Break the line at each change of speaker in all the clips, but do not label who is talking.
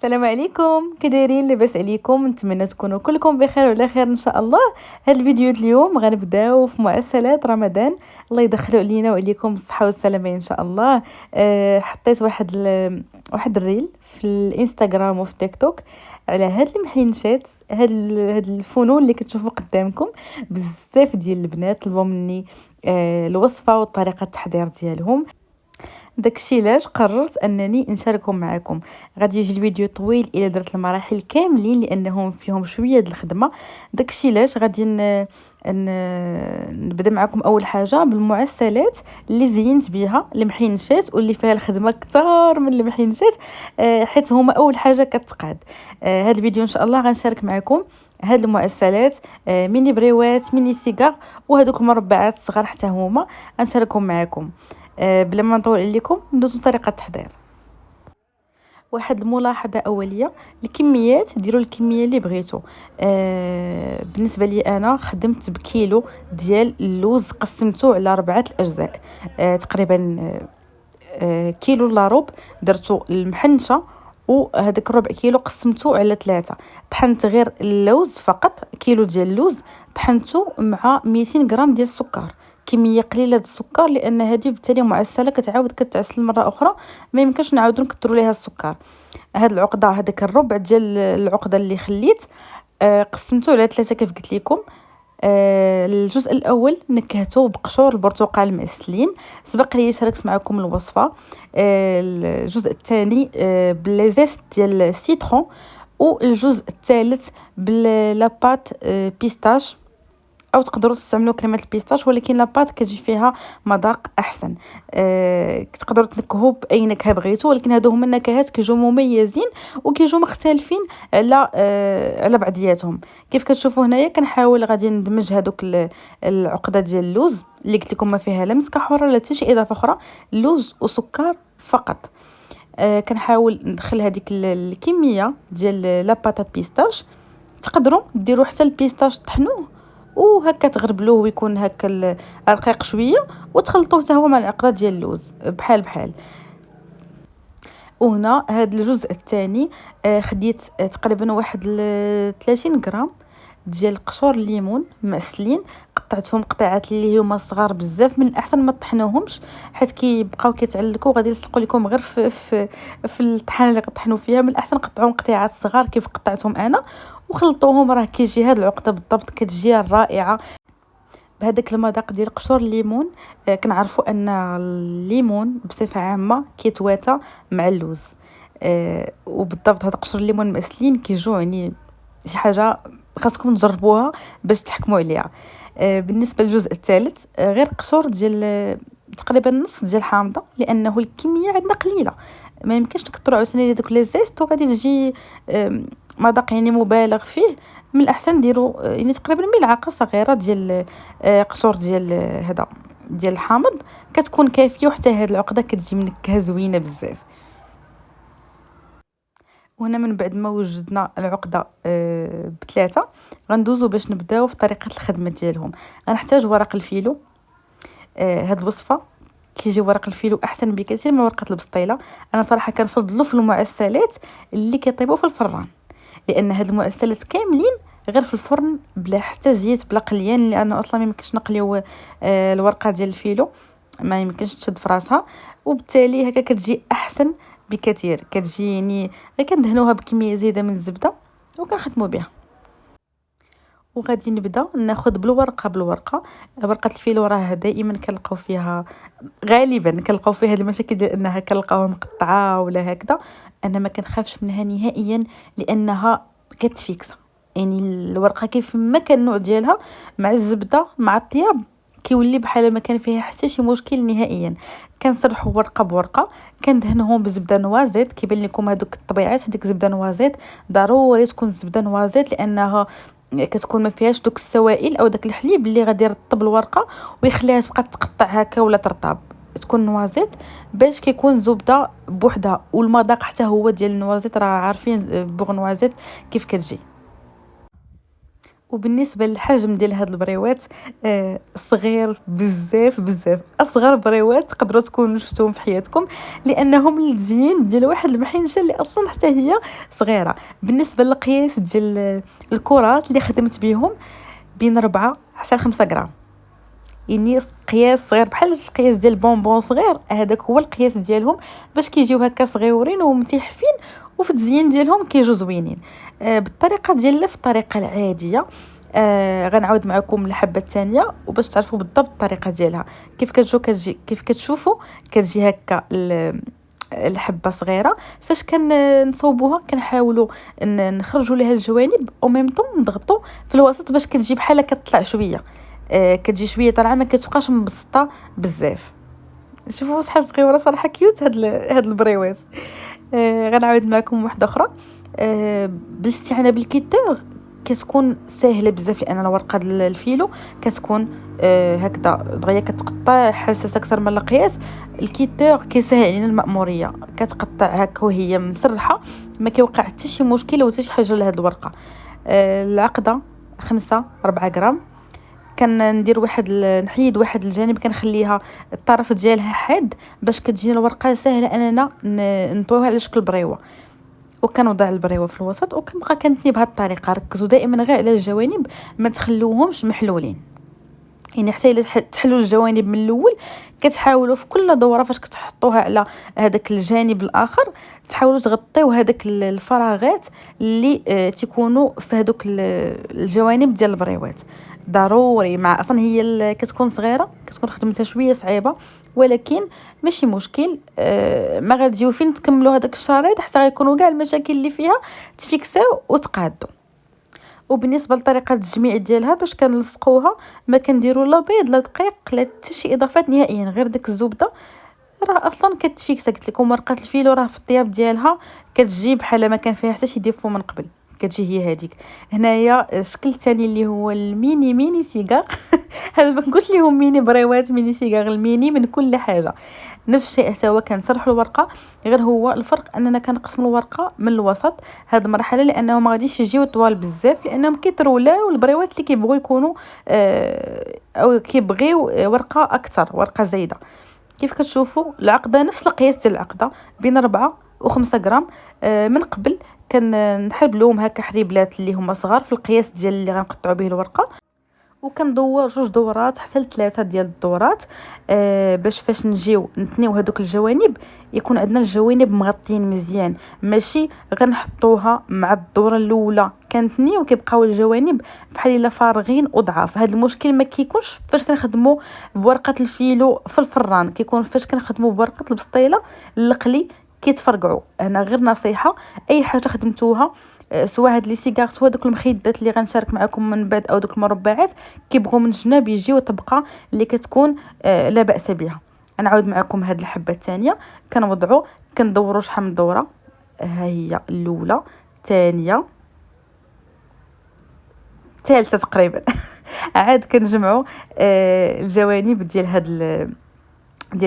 السلام عليكم، كي دايرين؟ لاباس عليكم؟ نتمنى تكونوا كلكم بخير وعلى خير ان شاء الله. هذا الفيديو اليوم غنبداو في معسلات رمضان. الله يدخلوا علينا وعليكم الصحه والسلامه ان شاء الله. حطيت واحد الريل في الانستغرام وفي تيك توك على هاد المحينشات، هاد الفنون اللي كتشوفوا قدامكم. بزاف ديال البنات طلبوا مني الوصفه وطريقه التحضير ديالهم. داكشي علاش قررت انني نشاركهم معكم. غادي يجي الفيديو طويل الا درت المراحل كاملين لانهم فيهم شويه د الخدمه. داكشي علاش غادي نبدا معكم اول حاجه بالمعسلات اللي زينت بها المحينشات واللي فيها الخدمه كثار من المحينشات، حيت هما اول حاجه كتقاد. هذا الفيديو ان شاء الله غنشارك معكم هاد المعسلات، ميني بريوات، ميني سيجار، وهذوك المربعات الصغار حتى هما غنشاركهم معكم. بلا ما نطول عليكم ندوزو طريقه التحضير. واحد الملاحظه اوليه، الكميات ديروا الكميه اللي بغيتو. بالنسبه لي انا خدمت بكيلو ديال اللوز، قسمته على 4 اجزاء. تقريبا كيلو الا ربع درتو المحنشه، وهذاك ربع كيلو قسمته على 3. طحنت غير اللوز فقط، كيلو ديال اللوز طحنته مع 200 غرام ديال السكر، كميه قليله د السكر لان هذه بالتالي معسله كتعاود كتعسل مره اخرى، ما يمكنش نعاودو نكثروا ليها السكر. هاد العقده، هذاك الربع ديال العقده اللي خليت، قسمته على 3 كيف قلت لكم. الجزء الاول نكهته بقشور البرتقال مسلين، سبق لي شاركت معكم الوصفه. الجزء الثاني بليزيست ديال السيترون، والجزء الثالث بلاباط بيستاش، او تقدروا تستعملوا كريمه البيستاش، ولكن لاباط كتجي فيها مذاق احسن. تقدروا تنكهوا باي نكهه بغيتوا، ولكن هادو هما النكهات كيجوا مميزين وكيجوا مختلفين على بعضياتهم. كيف كتشوفوا هنايا كنحاول غادي ندمج هذوك العقده ديال اللوز اللي قلت لكم ما فيها لا مسكه حره لا حتى شي اضافه اخرى، لوز وسكر فقط. كنحاول ندخل هذيك الكميه ديال لاباط بيستاش. تقدروا ديروا حتى البيستاش طحنوه وهكا تغربلوه ويكون هكا رقيق شويه، وتخلطوه حتى هو مع العقده ديال اللوز بحال بحال. وهنا هذا الجزء الثاني خديت تقريبا واحد 30 غرام ديال قشور الليمون مسلين، قطعتهم قطعات اللي هما صغار بزاف. من الاحسن ما تطحنوهمش حيت كيبقاو كيتعلقوا غادي يلصقوا لكم غير في الطحانه اللي قطحنوا فيها. من الاحسن قطعوهم قطعات صغار كيف قطعتهم انا وخلطوهم، راه كيجي هاد العقده بالضبط كتجي رائعه بهذاك المذاق ديال قشور الليمون. كنعرفوا ان الليمون بصفه عامه كيتواتى مع اللوز، وبالضبط هذا قشور الليمون مسلين كيجوا يعني شي حاجه خاصكم تجربوها باش تحكموا عليها. بالنسبه للجزء الثالث، غير قشور ديال تقريبا نص ديال حامضه، لانه الكميه عندنا قليله، ما يمكنش نكثروا عاوتاني دوك لي زيست وغادي تجي مذاق يعني مبالغ فيه. من الاحسن ديروا يعني تقريبا ملعقه صغيره ديال قشور ديال هذا ديال الحامض، كتكون كافيه، وحتى هاد العقده كتجي منكهه زوينه بزاف. وهنا من بعد ما وجدنا العقده ب3 غندوزو باش نبداو في طريقه الخدمه ديالهم. غنحتاج ورق الفيلو. هاد الوصفه كيجي ورق الفيلو احسن بكثير من ورقه البسطيله. انا صراحه كنفضلو في المعسلات اللي كيطيبوا في الفران، لان هاد المعسلات كاملين غير في الفرن بلا حتى زيت بلا قليان، لانه اصلا ما يمكنش نقليو الورقه ديال الفيلو، ما يمكنش تشد في راسها، وبالتالي هكا كتجي احسن بكثير. كتجي يعني غير كندهنوها بكميه زايده من الزبده وكنخدموا بها. وغادي نبدا ناخذ بالورقه. ورقه الفيلو راه دائما كنلقاو فيها، غالبا كنلقاو فيها هاد المشاكل ديال انها كنلقاوها مقطعه ولا هكذا. انا ما كنخافش منها نهائيا لانها كتفيكسا، يعني الورقه كيف ما كان النوع ديالها مع الزبده مع الطياب كيولي بحال ما كان فيها حتى شي مشكل نهائيا. كنسرحوا ورقه بورقه، كندهنهم بزبده نوازيت. كيبان لكم هذوك الطبيعات، هذيك زبده نوازيت ضروري تكون زبده نوازيت، لانها كتكون ما فيهاش دوك السوائل او داك الحليب اللي غادي يرطب الورقه ويخليها تبقى تقطع هكا ولا ترطب. تكون نوازيت باش كيكون زبده بوحدها، والمذاق حتى هو ديال النوازيت راه عارفين بوغ نوازيت كيف كتجي. وبالنسبه للحجم ديال هاد البريوات، صغير بزاف بزاف، اصغر بريوات تقدروا تكونوا شفتوهم في حياتكم، لانهم للتزيين ديال واحد المحينشه اللي اصلا حتى هي صغيره. بالنسبه للقياس ديال الكرات اللي خدمت بهم، بين 4 حتى 5 غرام، يعني قياس صغير بحال القياس ديال البونبون صغير، هذاك هو القياس ديالهم، باش كيجيو هكا صغيورين ومتيحفين، وفي التزيين ديالهم كيجوا زوينين. بالطريقه ديالنا، في الطريقه العاديه. غنعاود معكم الحبه الثانيه وباش تعرفوا بالضبط الطريقه ديالها. كيف كتشوفوا كتجي هكا الحبه صغيره. فاش نصوبوها كنحاولوا نخرجوا لها الجوانب او ميم طون نضغطوا في الوسط باش كتجي بحال كتطلع شويه. كتجي شويه طالعه، ما كتبقاش مبسطه بزاف. شوفوا شحال صغيره صراحه، كيوت هاد البريوات. غنعاود معكم واحده اخرى. بالاستعانه بالكيتور كتكون سهله بزاف، لان الورقه ديال الفيلو كتكون هكذا دغيا كتقطع حساسه اكثر من القياس. الكيتور كيسهل علينا المأموريه، كتقطع هكا وهي مسرحه، ما كيوقع حتى شي مشكل ولا حتى شي حاجه لهاد الورقه. العقده 4 غرام. كندير نحيد واحد الجانب، كنخليها الطرف ديالها حاد باش كتجينا الورقه سهله اننا نطويوها على شكل بريوه. وكنوضع البريوه في الوسط وكنبقى كنتني بهذه الطريقه. ركزوا دائما غير على الجوانب، ما تخلوهمش محلولين، يعني حتى الا تحلوا الجوانب من الاول كتحاولوا في كل دوره فاش كتحطوها على هذاك الجانب الاخر تحاولوا تغطيو هذاك الفراغات اللي تيكونوا في هذوك الجوانب ديال البريوات. ضروري، مع اصلا هي كتكون صغيره، كتكون خدمتها شويه صعيبه، ولكن ماشي مشكل. ما غاديو فين تكملوا هذاك الشريط حتى غيكونوا كاع المشاكل اللي فيها تفيكساو وتقادوا. وبالنسبه لطريقه التجميع ديالها، باش كنلصقوها ما كنديروا لا بيض لا دقيق لا حتى شي اضافات نهائيا، غير داك الزبده راه اصلا كتفيكسا. قلت لكم ورقه الفيلو راه في الطياب ديالها كتجي بحال ما كان فيها حتى شي ديفو من قبل، كتجي هي هذيك. هنايا الشكل الثاني اللي هو الميني سيجار. هذا ما نقولش ليهم ميني بريوات، ميني سيجار، الميني من كل حاجه. نفس الشيء حتى هو كنسرحوا الورقه، غير هو الفرق اننا كنقسموا الورقه من الوسط هذه المرحله، لانه ما غاديش يجيو طوال بزاف، لانهم كيطرولاو البريوات اللي كيبغوا يكونوا او كيبغيو ورقه اكثر، ورقه زايده. كيف كتشوفوا العقده نفس القياس ديال العقده، بين 4 و5 غرام. من قبل كنحرب لهم هكا حريبلات اللي هما صغار في القياس ديال اللي غنقطعوا به الورقه، وكندور 2 دورات حتى 3 ديال الدورات. باش فاش نجيو نتنيو هذوك الجوانب يكون عندنا الجوانب مغطيين مزيان، ماشي غنحطوها مع الدوره الاولى كنتنيو وكيبقاو الجوانب بحال الا فارغين وضعاف. هذا المشكل ما كيكونش فاش كنخدموا بورقه الفيلو في الفران، كيكون فاش كنخدموا بورقه البسطيله القلي كيتفرقعوا. انا غير نصيحه، اي حاجه خدمتوها سواء هاد لي سيجار سواء دوك المخدات اللي غنشارك معكم من بعد او دوك المربعات، كيبغوا من الجناب يجيو طبقه اللي كتكون لا باس بها. نعاود معكم هاد الحبه الثانيه، كنوضعوا كندوروا شحال من دوره. ها هي الاولى، الثانيه، الثالثه تقريبا. عاد كنجمعوا الجوانب ديال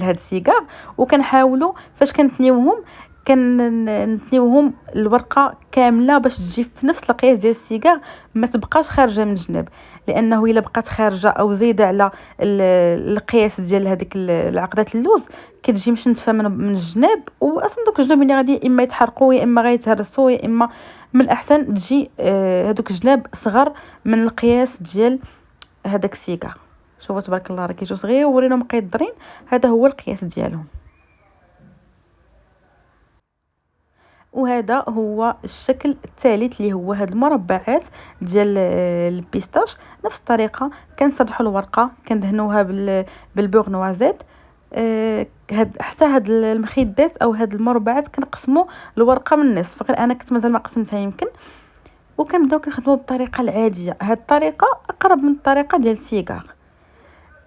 هاد السيجار، وكنحاولوا فاش كنتنيوهم كنتنيوهم الورقه كامله باش تجي في نفس القياس ديال السيجار، ما تبقاش خارجه من الجناب، لانه الا بقات خارجه او زايده على القياس ديال هذيك العقدات اللوز كتجي مشنتفه من الجناب، واصلا دوك الجناب اللي غادي اما يتحرقوا يا اما غيتهرسوا يا اما من الاحسن تجي هذوك الجناب صغر من القياس ديال هذاك السيجار. شوفوا تبارك الله راه كيجيو صغيورين ومقيدرين، هذا هو القياس ديالهم. وهذا هو الشكل الثالث اللي هو هاد المربعات ديال البيستاش. نفس الطريقه كنسرحوا الورقه كندهنوها بالبوغ نوازيت. حتى هاد المخدات او هاد المربعات كنقسموا الورقه من النصف، غير انا كنت مازال ما قسمتها يمكن. وكنبداو كنخدموا بالطريقه العاديه. هاد الطريقه اقرب من الطريقه ديال السيجار،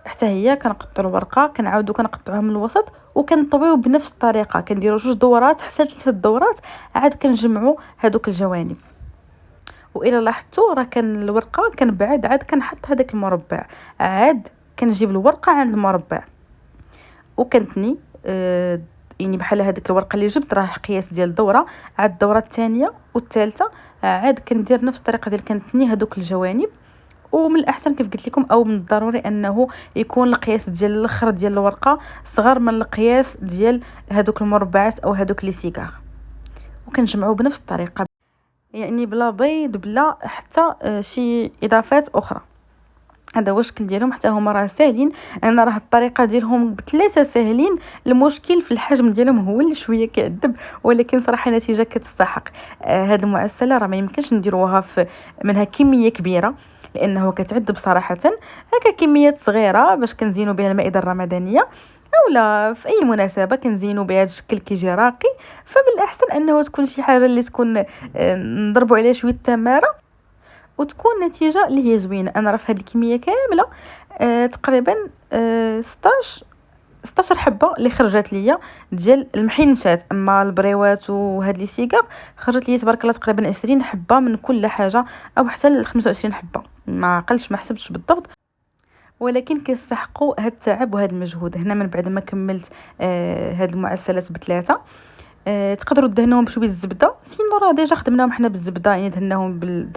حتى هي كنقطعوا الورقه كنعاودوا كنقطعوها من الوسط وكنطويو بنفس الطريقه، كنديروا 2 دورات حتى 3 دورات، عاد كنجمعوا هذوك الجوانب. والى لاحظتوا راه كان الورقه كنبعد، عاد كنحط هذاك المربع، عاد كنجيب الورقه عند المربع وكنتني يعني بحال هذيك الورقه اللي جبت راه قياس ديال الدوره، عاد الدوره الثانيه والثالثه عاد كندير نفس الطريقه ديال كنتني هذوك الجوانب ومن الاحسن كيف قلت لكم او من الضروري انه يكون القياس ديال الاخر ديال الورقه صغر من القياس ديال هذوك المربعات او هذوك لي سيغار، وكنجمعوا بنفس الطريقه، يعني بلا بيض بلا حتى شي اضافات اخرى. هذا هو الشكل ديالهم، حتى هما راه ساهلين. انا راه الطريقه ديالهم بثلاثه ساهلين، المشكل في الحجم ديالهم هو اللي شويه كيعذب، ولكن صراحه النتيجه كتستحق. هذه المعسله راه ما يمكنش نديروها في منها كميه كبيره لانه كتعذب صراحه. هكا كميات صغيره باش كنزينوا بها المائده الرمضانيه، اولا في اي مناسبه كنزينوا بها هذا الشكل كيجي راقي. فبالاحسن انه تكون شي حاجه اللي تكون نضربوا عليها شويه تماره وتكون نتيجه اللي هي زوينه. انا راه في هذه الكميه كامله تقريبا 16 حبه اللي خرجت ليا ديال المحنشات. اما البريوات وهاد لي سيغار خرجت ليا تبارك الله تقريبا 20 حبه من كل حاجه، او حتى ل 25 حبه، ما قلش ما حسبتش بالضبط، ولكن كيستحقوا هاد التعب وهاد المجهود. هنا من بعد ما كملت هاد المعسلات بثلاثه، تقدروا دهنوهم بشويه الزبده، سينو راه ديجا خدمناهم حنا بالزبده، يعني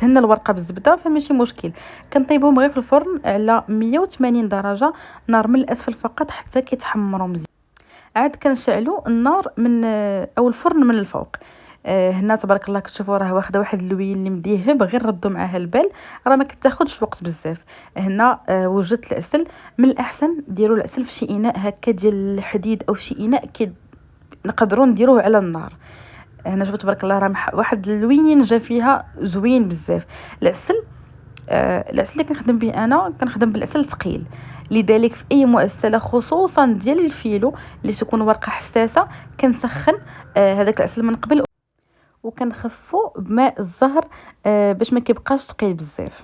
دهنا الورقه بالزبده فماشي مشكل. كنطيبوهم غير في الفرن على 180 درجه، نار من الاسفل فقط حتى كيتحمروا مزيان. عاد كنشعلوا النار من او الفرن من الفوق. هنا تبارك الله كتشوفوا راه واخده واحد اللوين اللي مديهب، غير ردوا معاها البال، راه ما كتاخذش وقت بزاف. هنا وجدت العسل. من الاحسن ديروا العسل في شي اناء هكا ديال الحديد او شي اناء نقدروا نديروه على النار. هنا شوفوا تبارك الله راه واحد اللوين جا فيها زوين بزاف. العسل العسل اللي كنخدم به انا كنخدم بالعسل ثقيل، لذلك في اي مؤسسه خصوصا ديال الفيلو اللي تكون ورقه حساسه كنسخن هذاك العسل من قبل وكنخفو بماء الزهر باش ما كيبقاش ثقيل بزاف.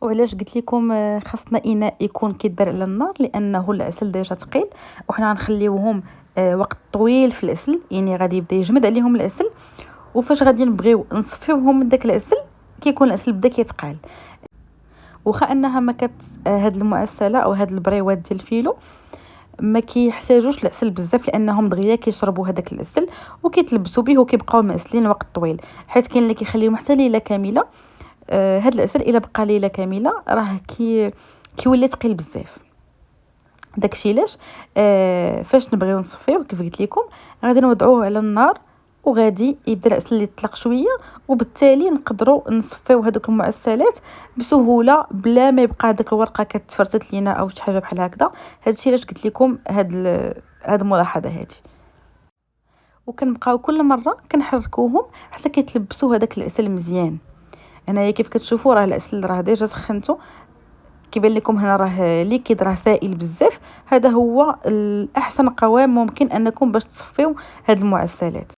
وعلاش قلت لكم خاصنا اناء يكون كيدار على النار؟ لانه العسل ديجا ثقيل وحنا غنخليوهم وقت طويل في العسل، يعني غادي يبدا يجمد عليهم العسل، وفاش غادي نبغيو نصفيوهم من داك العسل كيكون العسل بدا كيتقال. واخا انها ما كت هاد المعسله او هاد البريوات ديال الفيلو ما كيحتاجوش العسل بزاف، لانهم دغيا كيشربوا هذاك العسل وكيتلبسوا به وكيبقاو معسلين وقت طويل، حيت كاين اللي كيخليهم حتى ليله كامله. هاد العسل الا بقى ليله كامله راه كيولي ثقيل بزاف. داكشي علاش فاش نبغيو نصفيوه كيف قلت لكم غادي نوضعوه على النار وغادي يبدا العسل اللي يطلق شويه، وبالتالي نقدروا نصفيو هذوك المعسلات بسهوله بلا ما يبقى هذاك الورقه كتفرتت لينا او شي حاجه بحال هكذا. هادشي علاش قلت لكم هاد الملاحظه هذه. وكنبقاو كل مره كنحركوهم حتى كيتلبسوا هذاك العسل مزيان. هنايا كيف كتشوفوا راه العسل راه ديجا سخنته، كيبان لكم هنا راه ليكيد، راه سائل بزاف. هذا هو الاحسن قوام ممكن انكم باش تصفيو هاد المعسلات.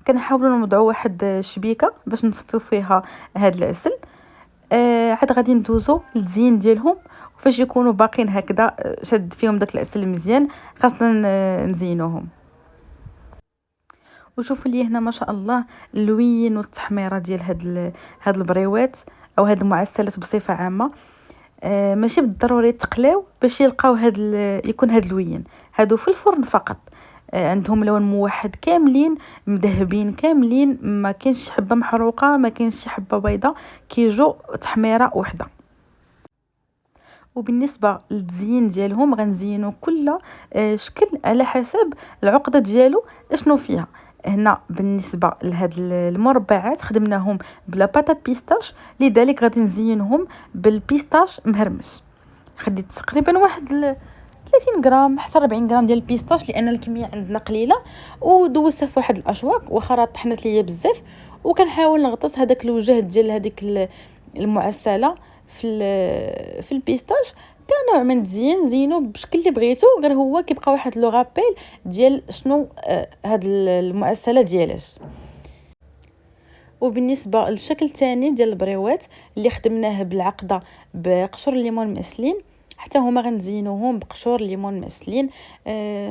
كنحاولوا نوضعوا واحد الشبيكه باش نصفيو فيها هاد العسل. عاد غادي ندوزو للتزيين ديالهم، وفاش يكونوا باقين هكذا شاد فيهم داك العسل مزيان خاصنا نزينوهم. وشوفوا لي هنا ما شاء الله اللوين والتحميره ديال هاد البريوات او هاد المعسلات بصفه عامه. ماشي بالضروري تقلاو باش يلقاو يكون هاد اللوين. هادو في الفرن فقط عندهم لون موحد كاملين مذهبين كاملين، ما كاينش حبه محروقه، ما كاينش حبه بيضه، كيجو تحميره وحده. وبالنسبه للتزيين ديالهم غنزينوا كل شكل على حسب العقده ديالو اشنو فيها. هنا بالنسبه لهاد المربعات خدمناهم بلا باتا بيستاش، لذلك غادي نزينهم بالبيستاش مهرمش. خديت تقريبا واحد 30 غرام حتى 40 غرام ديال البيستاش لان الكميه عندنا قليله، ودوزتها في واحد الاشواك واخا راه طحنت ليا بزاف. وكنحاول نغطس هذاك الوجه ديال هذيك المعسله في البيستاش كنوع من التزيين. زينو بشكل اللي بغيتو، غير هو كيبقى واحد لو غابيل ديال شنو هاد المعسله ديالاش. وبالنسبه للشكل الثاني ديال البريوات اللي خدمناه بالعقده بقشور الليمون مسلين، حتى هما غنزينوهم بقشور الليمون مسلين.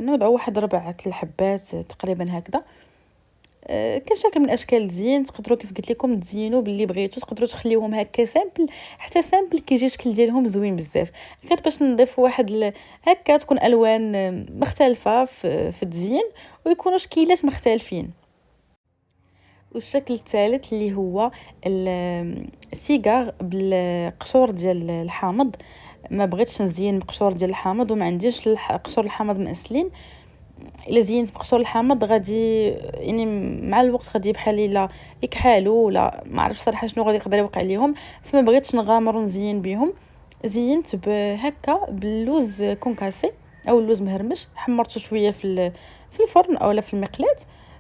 نوضعوا واحد 4 الحبات تقريبا هكذا. كشكل من اشكال الزين تقدروا كيف قلت لكم تزينوا باللي بغيتو، تقدروا تخليوهم هكا سامبل، حتى سامبل كيجي الشكل ديالهم زوين بزاف، غير باش نضيف واحد هكا تكون الوان مختلفه في التزيين ويكونوا شكيلات مختلفين. والشكل الثالث اللي هو السيجار بالقشور ديال الحامض. ما بغيتش نزين بقشور ديال الحامض وما عنديش قشور الحامض مأسلين. الا زينت بقشور الحامض غادي يعني مع الوقت غادي بحال الا يكحالوا ولا ما عرفتش صراحه شنو غادي يقدر يوقع ليهم، فما بغيتش نغامر ونزين بهم. زينت بهكا باللوز كونكاسي او اللوز مهرمش، حمرته شويه في الفرن اولا في المقلاة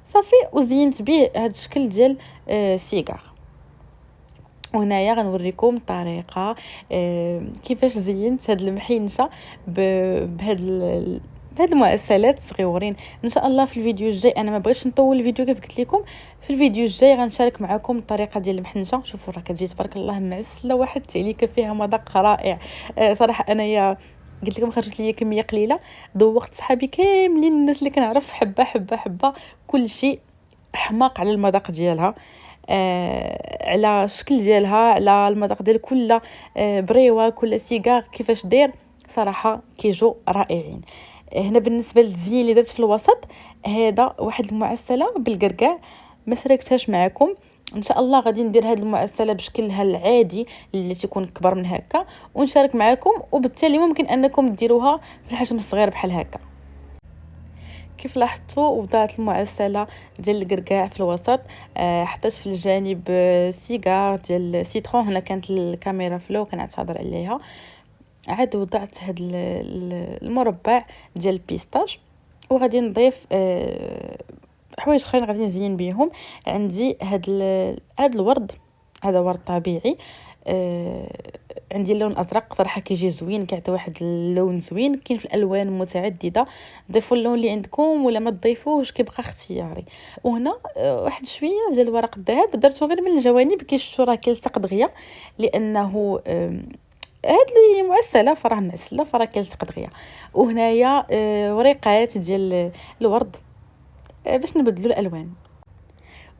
صافي، وزينت به هذا الشكل ديال سيجار. وهنايا غنوريكم الطريقه كيفاش زينت هاد المحينشه بهاد المعسلات الصغيورين. ان شاء الله في الفيديو الجاي، انا ما بغيتش نطول الفيديو كيف قلت لكم، في الفيديو الجاي غنشارك معكم الطريقه ديال المحنشه. شوفوا راه كتجي تبارك الله معسله واحد التعليكه فيها مذاق رائع. صراحه انايا قلت لكم خرجت لي كميه قليله، ذوقت صحابي كاملين الناس اللي كنعرف حبه حبه حبه، كل شيء حماق على المذاق ديالها، على الشكل ديالها، على المذاق ديال كل بريوه كل سيجار كيفاش داير. صراحه كيجو رائعين. هنا بالنسبه للتزيين اللي درت في الوسط، هذا واحد المعسله بالقرقاع ما سرقتهاش معكم. ان شاء الله غادي ندير هذه المعسله بشكلها العادي اللي تيكون كبر من هكا ونشارك معكم، وبالتالي ممكن انكم ديروها في الحجم الصغير بحال هكا. كيف لاحظتوا وضعت المعسله ديال القرقاع في الوسط، حطيت في الجانب سيجار ديال سيترون. هنا كانت الكاميرا فلو كنعتذر عليها. عاد وضعت هاد المربع ديال البيستاش، وغادي نضيف حوايج اخرين غادي نزين بهم. عندي هاد الورد، هذا ورد طبيعي. عندي اللون ازرق صراحه كيجي زوين، كيعطي واحد اللون زوين. كاين في الالوان متعدده، ضيفوا اللون اللي عندكم ولا ما تضيفوش كيبقى اختياري. وهنا واحد شويه ديال ورق الذهب درته غير من الجوانب كي شفتوا راه كيلصق دغيا، لانه هاد اللي معسله فراه معسله فراه كيلصق دغيا. وهنايا وريقات ديال الورد باش نبدلوا الالوان.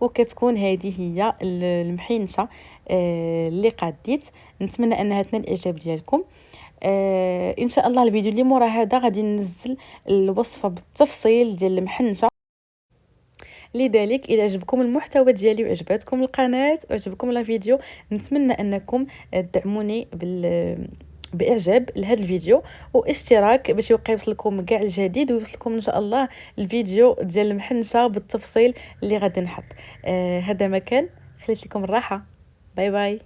وكتكون هذه هي المحينشه اللي قاديت. نتمنى انها تنال الاعجاب ديالكم. ان شاء الله الفيديو اللي مورا هذا غادي ننزل الوصفه بالتفصيل ديال المحنشه. لذلك اذا عجبكم المحتوى ديالي وعجبتكم القناه وعجبكم الفيديو، نتمنى انكم تدعموني باعجاب لهذا الفيديو واشتراك باش يوصلكم كاع الجديد، ويوصلكم ان شاء الله الفيديو ديال المحنشه بالتفصيل اللي غادي نحط. هذا مكان خليت لكم الراحه. باي باي.